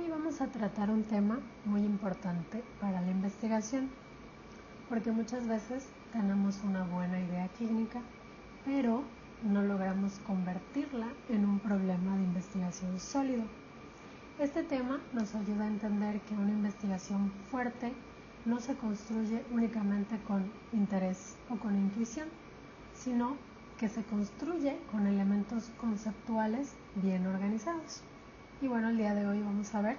Hoy vamos a tratar un tema muy importante para la investigación, porque muchas veces tenemos una buena idea clínica, pero no logramos convertirla en un problema de investigación sólido. Este tema nos ayuda a entender que una investigación fuerte no se construye únicamente con interés o con intuición, sino que se construye con elementos conceptuales bien organizados. Y bueno, el día de hoy vamos a ver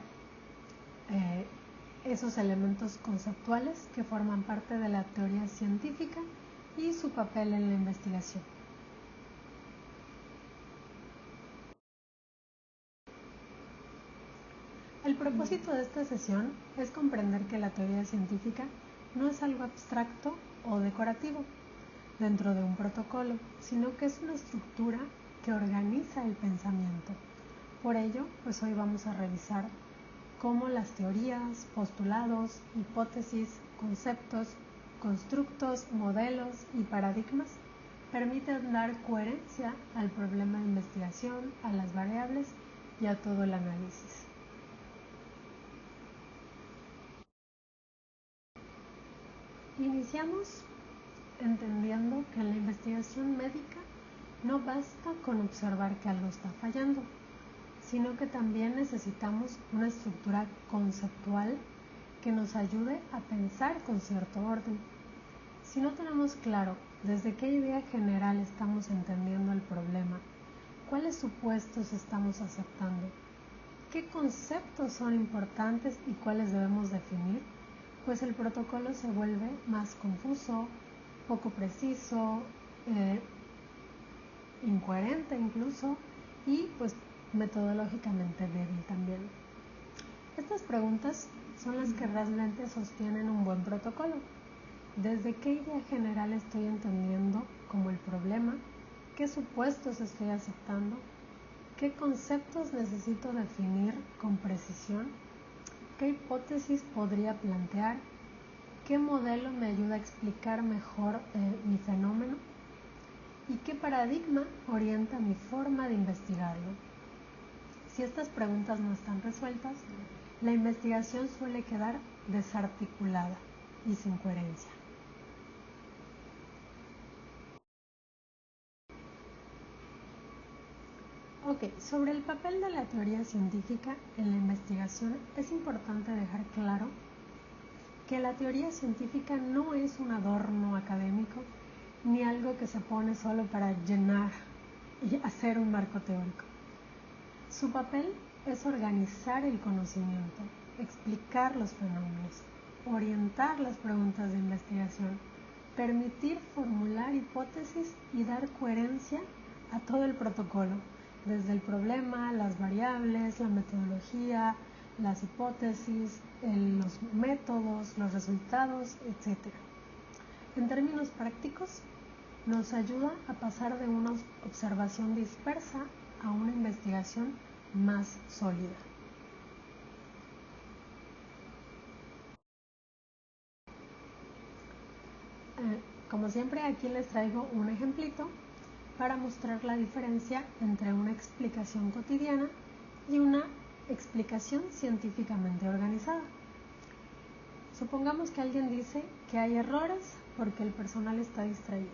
esos elementos conceptuales que forman parte de la teoría científica y su papel en la investigación. El propósito de esta sesión es comprender que la teoría científica no es algo abstracto o decorativo dentro de un protocolo, sino que es una estructura que organiza el pensamiento. Por ello, pues hoy vamos a revisar cómo las teorías, postulados, hipótesis, conceptos, constructos, modelos y paradigmas permiten dar coherencia al problema de investigación, a las variables y a todo el análisis. Iniciamos entendiendo que en la investigación médica no basta con observar que algo está fallando, sino que también necesitamos una estructura conceptual que nos ayude a pensar con cierto orden. Si no tenemos claro desde qué idea general estamos entendiendo el problema, cuáles supuestos estamos aceptando, qué conceptos son importantes y cuáles debemos definir, pues el protocolo se vuelve más confuso, poco preciso, incoherente incluso, y pues metodológicamente débil también. Estas preguntas son las que realmente sostienen un buen protocolo. ¿Desde qué idea general estoy entendiendo como el problema? ¿Qué supuestos estoy aceptando? ¿Qué conceptos necesito definir con precisión? ¿Qué hipótesis podría plantear? ¿Qué modelo me ayuda a explicar mejor mi fenómeno? ¿Y qué paradigma orienta mi forma de investigarlo? Si estas preguntas no están resueltas, la investigación suele quedar desarticulada y sin coherencia. Sobre el papel de la teoría científica en la investigación, es importante dejar claro que la teoría científica no es un adorno académico ni algo que se pone solo para llenar y hacer un marco teórico. Su papel es organizar el conocimiento, explicar los fenómenos, orientar las preguntas de investigación, permitir formular hipótesis y dar coherencia a todo el protocolo, desde el problema, las variables, la metodología, las hipótesis, los métodos, los resultados, etc. En términos prácticos, nos ayuda a pasar de una observación dispersa a una investigación más sólida. Como siempre, aquí les traigo un ejemplito para mostrar la diferencia entre una explicación cotidiana y una explicación científicamente organizada. Supongamos que alguien dice que hay errores porque el personal está distraído.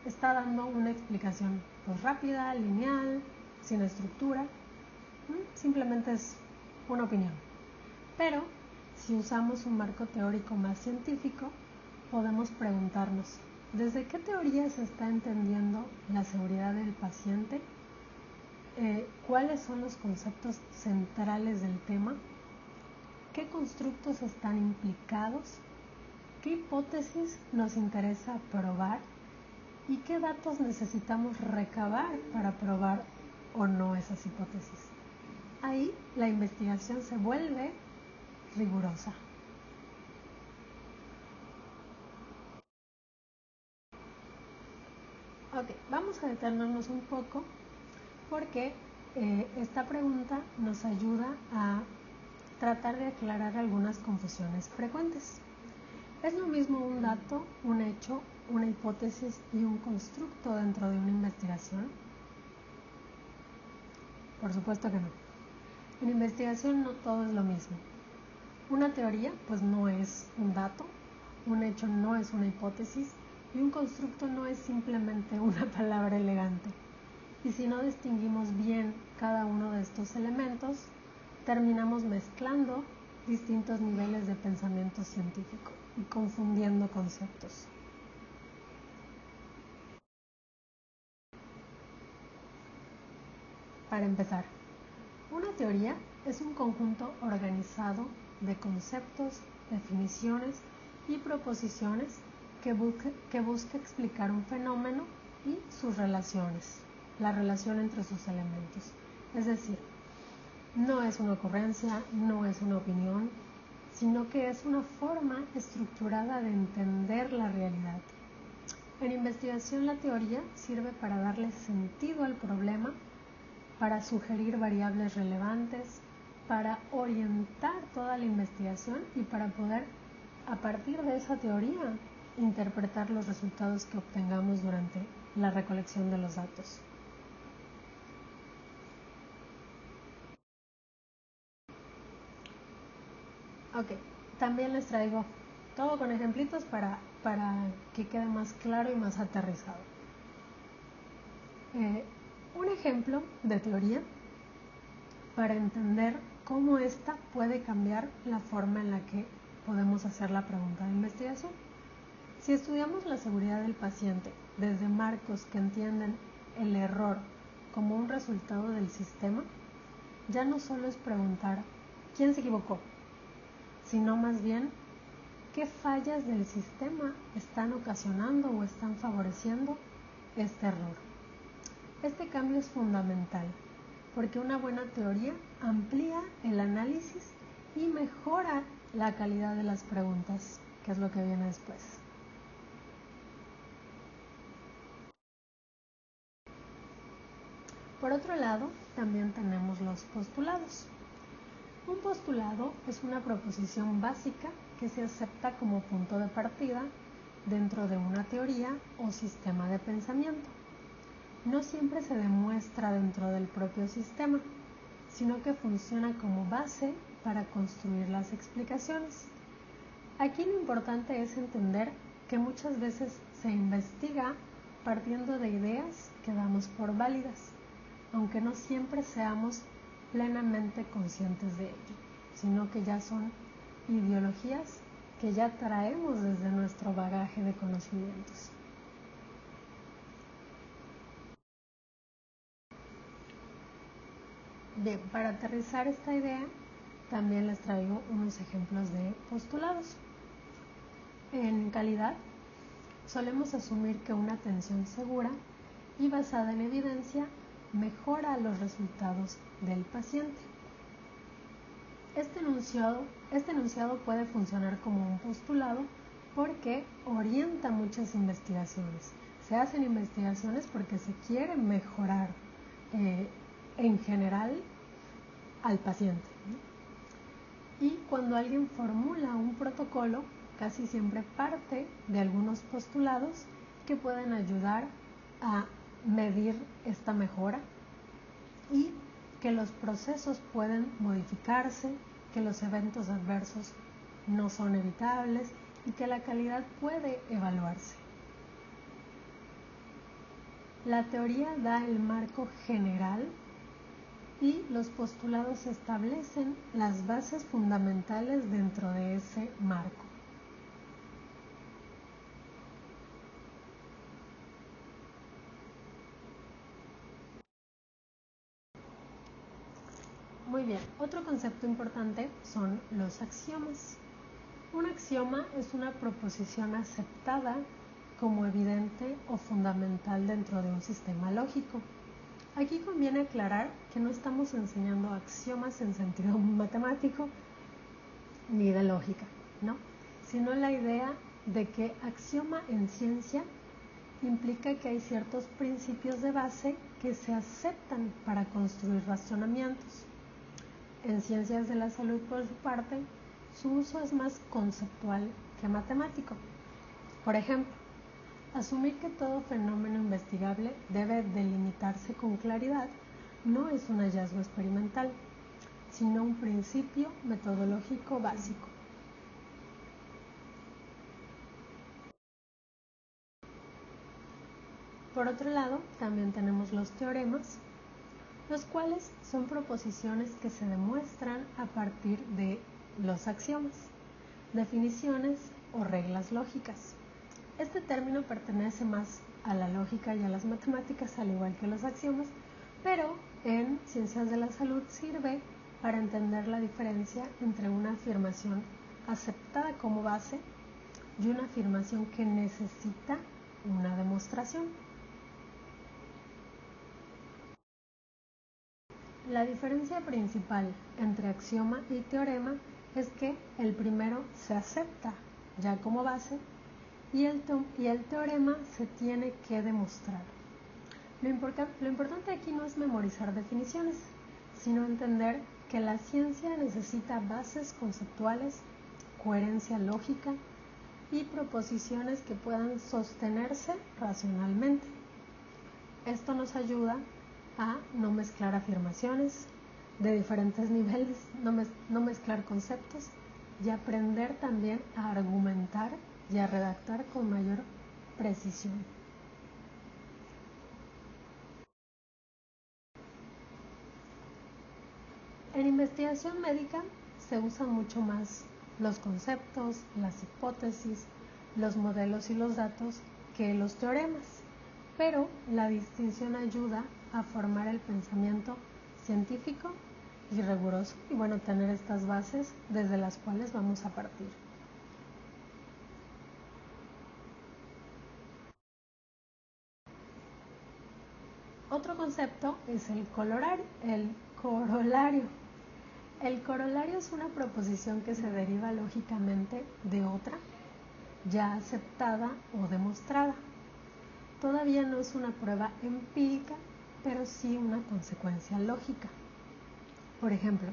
Está dando una explicación rápida, lineal, sin estructura. Simplemente es una opinión. Pero si usamos un marco teórico más científico, podemos preguntarnos, ¿desde qué teoría se está entendiendo la seguridad del paciente? ¿Cuáles son los conceptos centrales del tema? ¿Qué constructos están implicados? ¿Qué hipótesis nos interesa probar? ¿Y qué datos necesitamos recabar para probar o no esas hipótesis? Ahí la investigación se vuelve rigurosa. Vamos a detenernos un poco porque esta pregunta nos ayuda a tratar de aclarar algunas confusiones frecuentes. ¿Es lo mismo un dato, un hecho, una hipótesis y un constructo dentro de una investigación? Por supuesto que no. En investigación no todo es lo mismo. Una teoría pues no es un dato, un hecho no es una hipótesis y un constructo no es simplemente una palabra elegante. Y si no distinguimos bien cada uno de estos elementos, terminamos mezclando distintos niveles de pensamiento científico y confundiendo conceptos. Para empezar, una teoría es un conjunto organizado de conceptos, definiciones y proposiciones que busca explicar un fenómeno y sus relaciones, la relación entre sus elementos. Es decir, no es una ocurrencia, no es una opinión, sino que es una forma estructurada de entender la realidad. En investigación, la teoría sirve para darle sentido al problema, para sugerir variables relevantes, para orientar toda la investigación y para poder, a partir de esa teoría, interpretar los resultados que obtengamos durante la recolección de los datos. Ok, también les traigo todo con ejemplitos para que quede más claro y más aterrizado. Un ejemplo de teoría para entender cómo ésta puede cambiar la forma en la que podemos hacer la pregunta de investigación. Si estudiamos la seguridad del paciente desde marcos que entienden el error como un resultado del sistema, ya no solo es preguntar quién se equivocó, sino más bien qué fallas del sistema están ocasionando o están favoreciendo este error. Este cambio es fundamental porque una buena teoría amplía el análisis y mejora la calidad de las preguntas, que es lo que viene después. Por otro lado, también tenemos los postulados. Un postulado es una proposición básica que se acepta como punto de partida dentro de una teoría o sistema de pensamiento. No siempre se demuestra dentro del propio sistema, sino que funciona como base para construir las explicaciones. Aquí lo importante es entender que muchas veces se investiga partiendo de ideas que damos por válidas, aunque no siempre seamos plenamente conscientes de ello, sino que ya son ideologías que ya traemos desde nuestro bagaje de conocimientos. Bien, para aterrizar esta idea, también les traigo unos ejemplos de postulados. En calidad, solemos asumir que una atención segura y basada en evidencia mejora los resultados del paciente. Este enunciado puede funcionar como un postulado porque orienta muchas investigaciones. Se hacen investigaciones porque se quiere mejorar en general al paciente. Y cuando alguien formula un protocolo, casi siempre parte de algunos postulados que pueden ayudar a medir esta mejora y que los procesos pueden modificarse, que los eventos adversos no son evitables y que la calidad puede evaluarse. La teoría da el marco general y los postulados establecen las bases fundamentales dentro de ese marco. Muy bien, otro concepto importante son los axiomas. Un axioma es una proposición aceptada como evidente o fundamental dentro de un sistema lógico. Aquí conviene aclarar que no estamos enseñando axiomas en sentido matemático ni de lógica, ¿no? Sino la idea de que axioma en ciencia implica que hay ciertos principios de base que se aceptan para construir razonamientos. En ciencias de la salud, por su parte, su uso es más conceptual que matemático. Por ejemplo, asumir que todo fenómeno investigable debe delimitarse con claridad no es un hallazgo experimental, sino un principio metodológico básico. Por otro lado, también tenemos los teoremas, los cuales son proposiciones que se demuestran a partir de los axiomas, definiciones o reglas lógicas. Este término pertenece más a la lógica y a las matemáticas, al igual que los axiomas, pero en ciencias de la salud sirve para entender la diferencia entre una afirmación aceptada como base y una afirmación que necesita una demostración. La diferencia principal entre axioma y teorema es que el primero se acepta ya como base y el teorema se tiene que demostrar. Lo importante aquí no es memorizar definiciones, sino entender que la ciencia necesita bases conceptuales, coherencia lógica y proposiciones que puedan sostenerse racionalmente. Esto nos ayuda a no mezclar afirmaciones de diferentes niveles, no mezclar conceptos y aprender también a argumentar y a redactar con mayor precisión. En investigación médica se usan mucho más los conceptos, las hipótesis, los modelos y los datos que los teoremas, pero la distinción ayuda a formar el pensamiento científico y riguroso y tener estas bases desde las cuales vamos a partir. Otro concepto es el corolario. El corolario es una proposición que se deriva lógicamente de otra, ya aceptada o demostrada. Todavía no es una prueba empírica, pero sí una consecuencia lógica. Por ejemplo,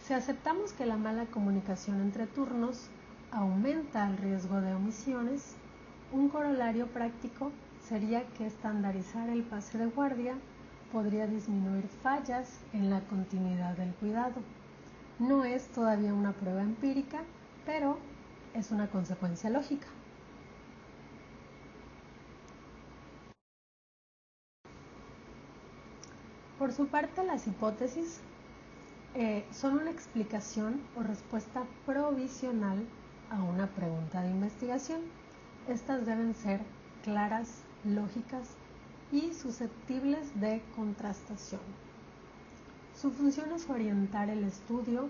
si aceptamos que la mala comunicación entre turnos aumenta el riesgo de omisiones, un corolario práctico sería que estandarizar el pase de guardia podría disminuir fallas en la continuidad del cuidado. No es todavía una prueba empírica, pero es una consecuencia lógica. Por su parte, las hipótesis son una explicación o respuesta provisional a una pregunta de investigación. Estas deben ser claras, lógicas y susceptibles de contrastación. Su función es orientar el estudio,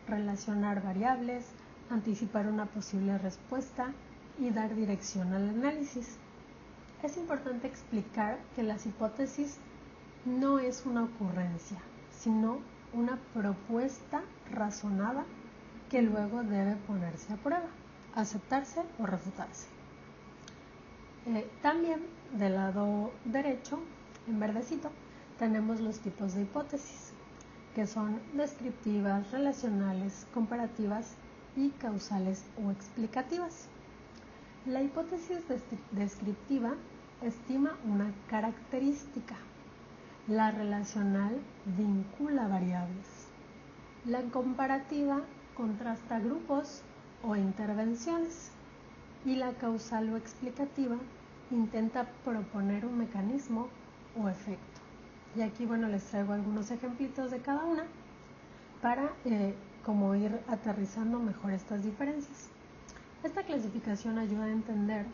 relacionar variables, anticipar una posible respuesta y dar dirección al análisis. Es importante explicar que las hipótesis no es una ocurrencia, sino una propuesta razonada que luego debe ponerse a prueba, aceptarse o refutarse. También del lado derecho, en verdecito, tenemos los tipos de hipótesis, que son descriptivas, relacionales, comparativas y causales o explicativas. La hipótesis descriptiva estima una característica. La relacional vincula variables. La comparativa contrasta grupos o intervenciones. Y la causal o explicativa intenta proponer un mecanismo o efecto. Y aquí, les traigo algunos ejemplitos de cada una para como ir aterrizando mejor estas diferencias. Esta clasificación ayuda a entender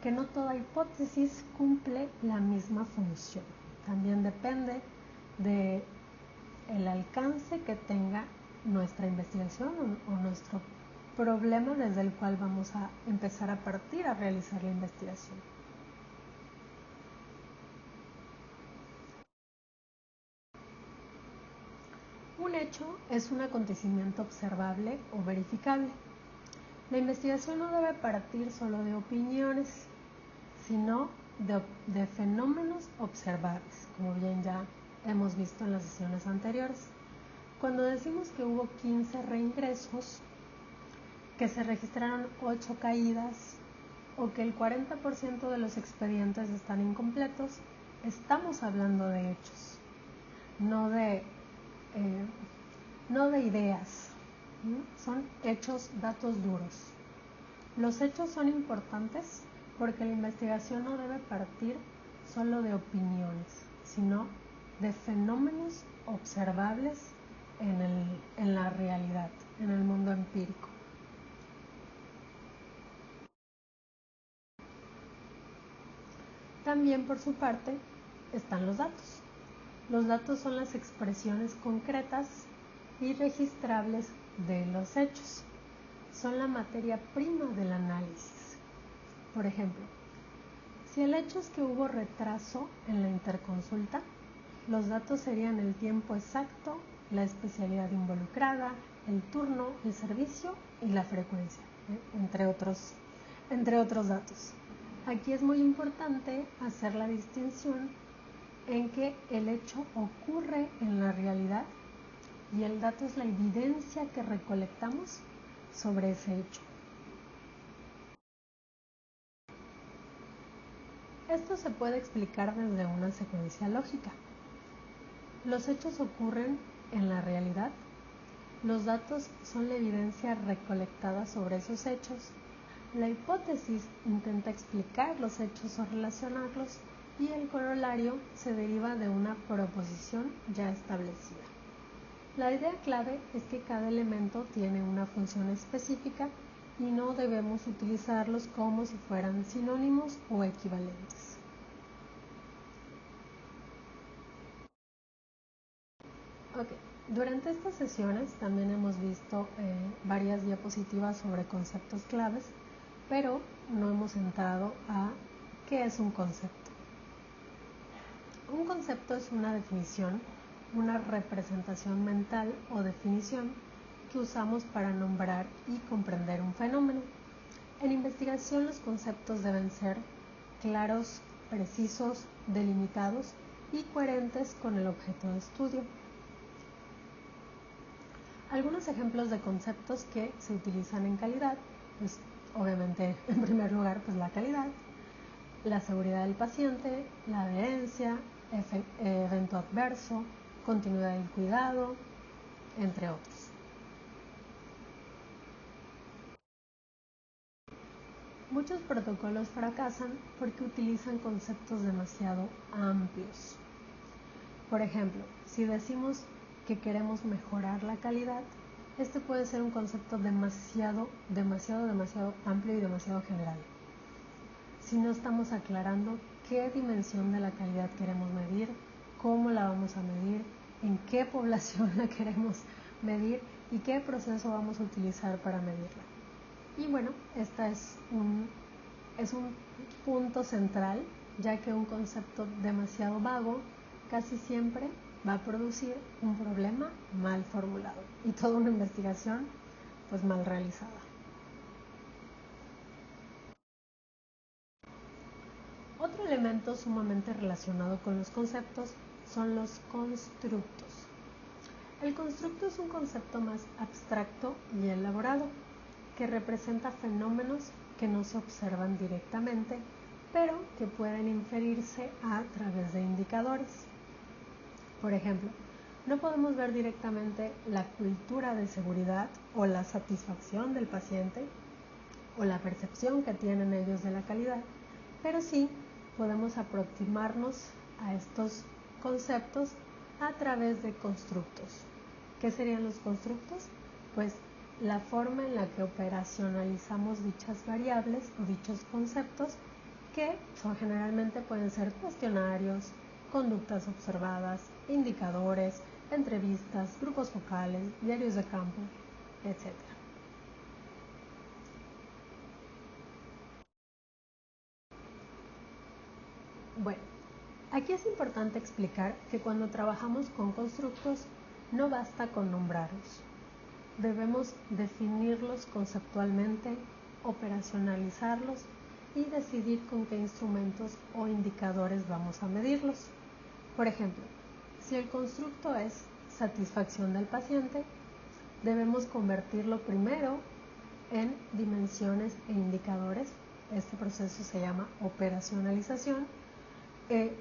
que no toda hipótesis cumple la misma función. También depende del alcance que tenga nuestra investigación o nuestro problema desde el cual vamos a empezar a partir a realizar la investigación. Un hecho es un acontecimiento observable o verificable. La investigación no debe partir solo de opiniones, sino de fenómenos observables, como bien ya hemos visto en las sesiones anteriores. Cuando decimos que hubo 15 reingresos, que se registraron 8 caídas o que el 40% de los expedientes están incompletos, estamos hablando de hechos, no de no de ideas, ¿no? Son hechos, datos duros. Los hechos son importantes porque la investigación no debe partir solo de opiniones, sino de fenómenos observables en la realidad, en el mundo empírico. También, por su parte, están los datos. Los datos son las expresiones concretas y registrables de los hechos. Son la materia prima del análisis. Por ejemplo, si el hecho es que hubo retraso en la interconsulta, los datos serían el tiempo exacto, la especialidad involucrada, el turno, el servicio y la frecuencia, entre otros datos. Aquí es muy importante hacer la distinción en que el hecho ocurre en la realidad y el dato es la evidencia que recolectamos sobre ese hecho. Esto se puede explicar desde una secuencia lógica. Los hechos ocurren en la realidad, los datos son la evidencia recolectada sobre esos hechos, la hipótesis intenta explicar los hechos o relacionarlos y el corolario se deriva de una proposición ya establecida. La idea clave es que cada elemento tiene una función específica y no debemos utilizarlos como si fueran sinónimos o equivalentes. Durante estas sesiones también hemos visto varias diapositivas sobre conceptos claves, pero no hemos entrado a qué es un concepto. Un concepto es una definición, una representación mental o definición que usamos para nombrar y comprender un fenómeno. En investigación los conceptos deben ser claros, precisos, delimitados y coherentes con el objeto de estudio. Algunos ejemplos de conceptos que se utilizan en calidad, pues obviamente en primer lugar pues la calidad, la seguridad del paciente, la adherencia, evento adverso, continuidad del cuidado, entre otros. Muchos protocolos fracasan porque utilizan conceptos demasiado amplios. Por ejemplo, si decimos que queremos mejorar la calidad, este puede ser un concepto demasiado amplio y demasiado general. Si no estamos aclarando qué dimensión de la calidad queremos medir, cómo la vamos a medir, en qué población la queremos medir y qué proceso vamos a utilizar para medirla. Y bueno, este es un punto central, ya que un concepto demasiado vago casi siempre va a producir un problema mal formulado y toda una investigación pues mal realizada. Otro elemento sumamente relacionado con los conceptos son los constructos. El constructo es un concepto más abstracto y elaborado que representa fenómenos que no se observan directamente, pero que pueden inferirse a través de indicadores. Por ejemplo, no podemos ver directamente la cultura de seguridad o la satisfacción del paciente o la percepción que tienen ellos de la calidad, pero sí podemos aproximarnos a estos conceptos a través de constructos. ¿Qué serían los constructos? Pues la forma en la que operacionalizamos dichas variables o dichos conceptos que generalmente pueden ser cuestionarios, conductas observadas, indicadores, entrevistas, grupos focales, diarios de campo, etc. Bueno, aquí es importante explicar que cuando trabajamos con constructos no basta con nombrarlos. Debemos definirlos conceptualmente, operacionalizarlos y decidir con qué instrumentos o indicadores vamos a medirlos. Por ejemplo, si el constructo es satisfacción del paciente, debemos convertirlo primero en dimensiones e indicadores. Este proceso se llama operacionalización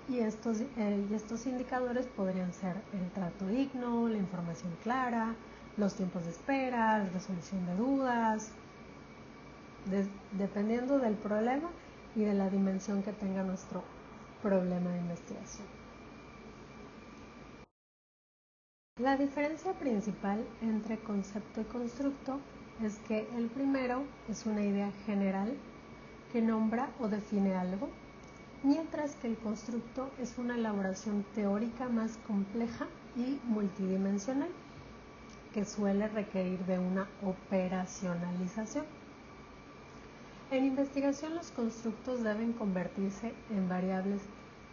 y estos indicadores podrían ser el trato digno, la información clara, los tiempos de espera, la resolución de dudas, dependiendo del problema y de la dimensión que tenga nuestro problema de investigación. La diferencia principal entre concepto y constructo es que el primero es una idea general que nombra o define algo, mientras que el constructo es una elaboración teórica más compleja y multidimensional que suele requerir de una operacionalización. En investigación, los constructos deben convertirse en variables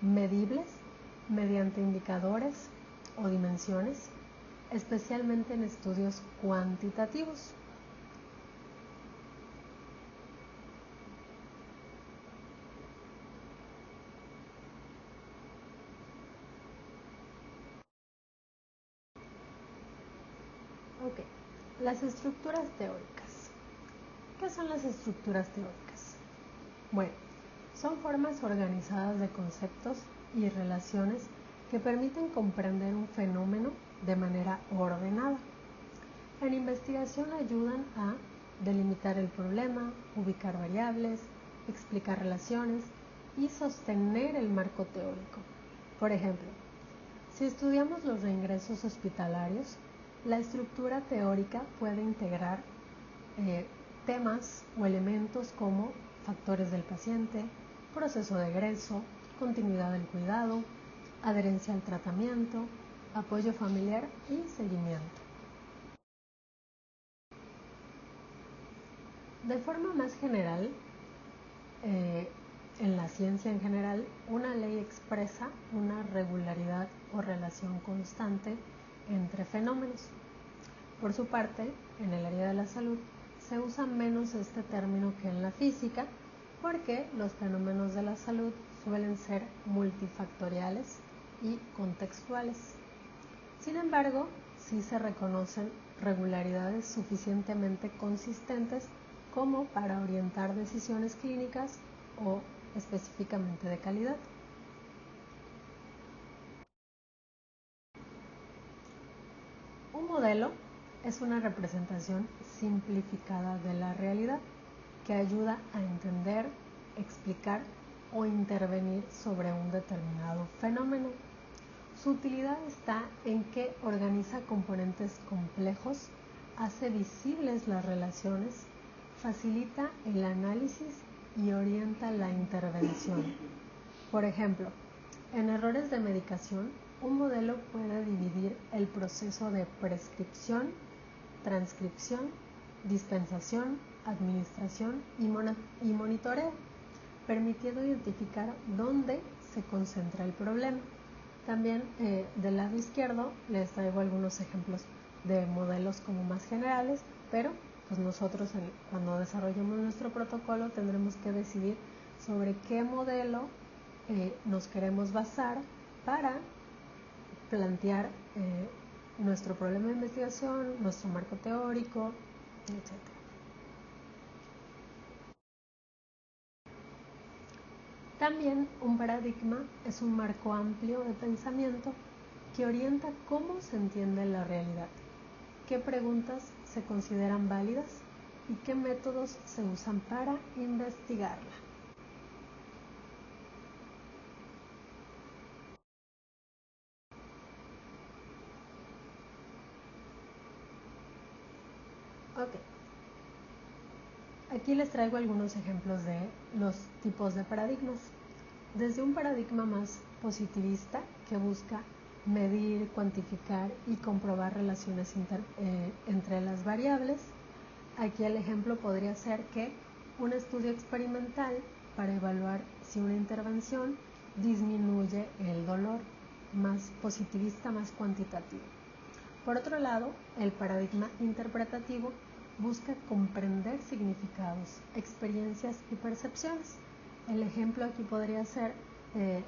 medibles mediante indicadores o dimensiones, especialmente en estudios cuantitativos. Ok, las estructuras teóricas. ¿Qué son las estructuras teóricas? Bueno, son formas organizadas de conceptos y relaciones que permiten comprender un fenómeno de manera ordenada. En investigación ayudan a delimitar el problema, ubicar variables, explicar relaciones y sostener el marco teórico. Por ejemplo, si estudiamos los reingresos hospitalarios, la estructura teórica puede integrar temas o elementos como factores del paciente, proceso de egreso, continuidad del cuidado, adherencia al tratamiento, apoyo familiar y seguimiento. De forma más general, en la ciencia en general, una ley expresa una regularidad o relación constante entre fenómenos. Por su parte, en el área de la salud, se usa menos este término que en la física, porque los fenómenos de la salud suelen ser multifactoriales y contextuales. Sin embargo, sí se reconocen regularidades suficientemente consistentes como para orientar decisiones clínicas o específicamente de calidad. Un modelo es una representación simplificada de la realidad que ayuda a entender, explicar o intervenir sobre un determinado fenómeno. Su utilidad está en que organiza componentes complejos, hace visibles las relaciones, facilita el análisis y orienta la intervención. Por ejemplo, en errores de medicación, un modelo puede dividir el proceso de prescripción, transcripción, dispensación, administración y monitoreo, permitiendo identificar dónde se concentra el problema. También del lado izquierdo les traigo algunos ejemplos de modelos como más generales, pero pues nosotros cuando desarrollemos nuestro protocolo tendremos que decidir sobre qué modelo nos queremos basar para plantear nuestro problema de investigación, nuestro marco teórico, etc. También un paradigma es un marco amplio de pensamiento que orienta cómo se entiende la realidad, qué preguntas se consideran válidas y qué métodos se usan para investigarla. Ok. Aquí les traigo algunos ejemplos de los tipos de paradigmas. Desde un paradigma más positivista que busca medir, cuantificar y comprobar relaciones entre las variables. Aquí el ejemplo podría ser que un estudio experimental para evaluar si una intervención disminuye el dolor, más positivista, más cuantitativo. Por otro lado, el paradigma interpretativo busca comprender significados, experiencias y percepciones. El ejemplo aquí podría ser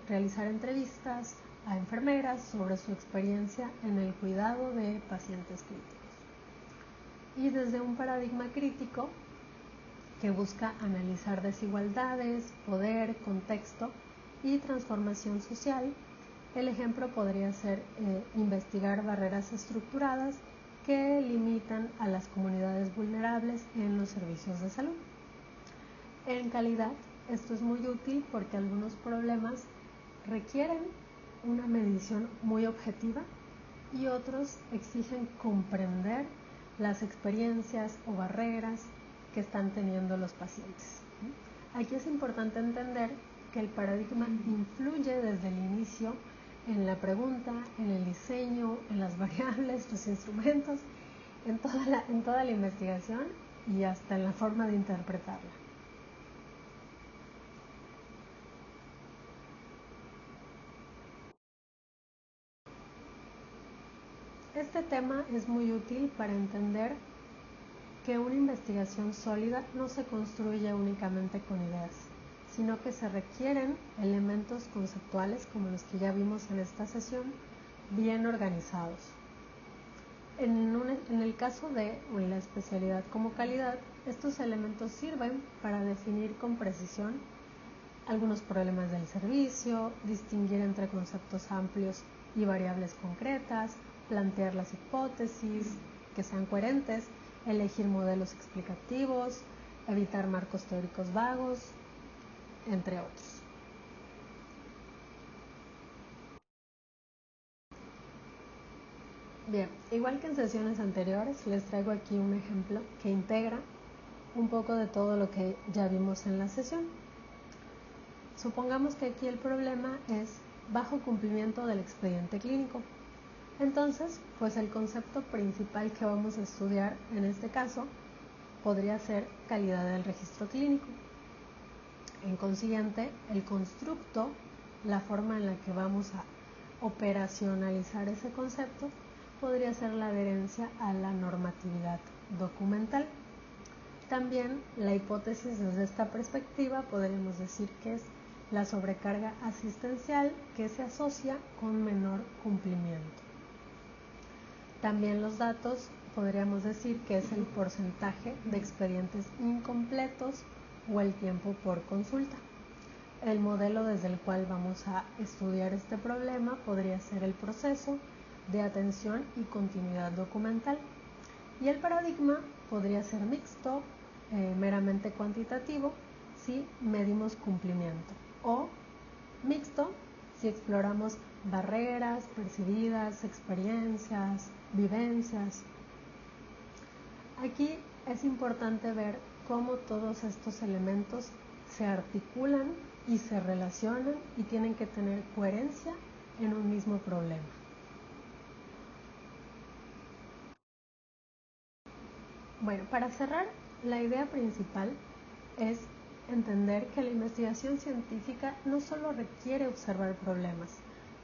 realizar entrevistas a enfermeras sobre su experiencia en el cuidado de pacientes críticos. Y desde un paradigma crítico que busca analizar desigualdades, poder, contexto y transformación social, el ejemplo podría ser investigar barreras estructuradas que limitan a las comunidades vulnerables en los servicios de salud. En calidad, esto es muy útil porque algunos problemas requieren una medición muy objetiva y otros exigen comprender las experiencias o barreras que están teniendo los pacientes. Aquí es importante entender que el paradigma influye desde el inicio en la pregunta, en el diseño, en las variables, los instrumentos, en toda la investigación y hasta en la forma de interpretarla. Este tema es muy útil para entender que una investigación sólida no se construye únicamente con ideas, sino que se requieren elementos conceptuales como los que ya vimos en esta sesión, bien organizados. En el caso de la especialidad como calidad, estos elementos sirven para definir con precisión algunos problemas del servicio, distinguir entre conceptos amplios y variables concretas, plantear las hipótesis que sean coherentes, elegir modelos explicativos, evitar marcos teóricos vagos, entre otros. Bien, igual que en sesiones anteriores, les traigo aquí un ejemplo que integra un poco de todo lo que ya vimos en la sesión. Supongamos que aquí el problema es bajo cumplimiento del expediente clínico. Entonces, pues el concepto principal que vamos a estudiar en este caso podría ser calidad del registro clínico. En consiguiente, el constructo, la forma en la que vamos a operacionalizar ese concepto, podría ser la adherencia a la normatividad documental. También la hipótesis desde esta perspectiva podríamos decir que es la sobrecarga asistencial que se asocia con menor cumplimiento. También los datos podríamos decir que es el porcentaje de expedientes incompletos o el tiempo por consulta. El modelo desde el cual vamos a estudiar este problema podría ser el proceso de atención y continuidad documental. Y el paradigma podría ser mixto, meramente cuantitativo, si medimos cumplimiento, o mixto si exploramos barreras percibidas, experiencias, vivencias. Aquí es importante ver cómo todos estos elementos se articulan y se relacionan y tienen que tener coherencia en un mismo problema. Bueno, para cerrar, la idea principal es entender que la investigación científica no solo requiere observar problemas,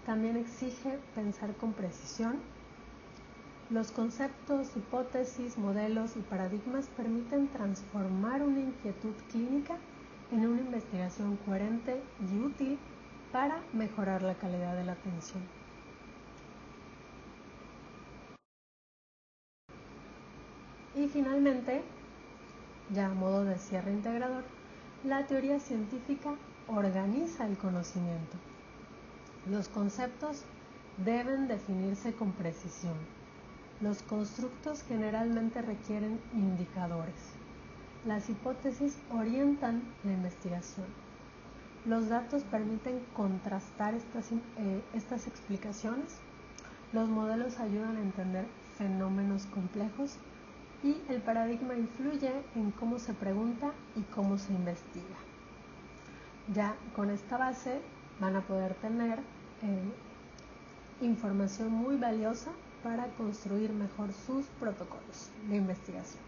también exige pensar con precisión. Los conceptos, hipótesis, modelos y paradigmas permiten transformar una inquietud clínica en una investigación coherente y útil para mejorar la calidad de la atención. Y finalmente, ya a modo de cierre integrador, la teoría científica organiza el conocimiento. Los conceptos deben definirse con precisión. Los constructos generalmente requieren indicadores. Las hipótesis orientan la investigación. Los datos permiten contrastar estas explicaciones. Los modelos ayudan a entender fenómenos complejos y el paradigma influye en cómo se pregunta y cómo se investiga. Ya con esta base van a poder tener información muy valiosa para construir mejor sus protocolos de investigación.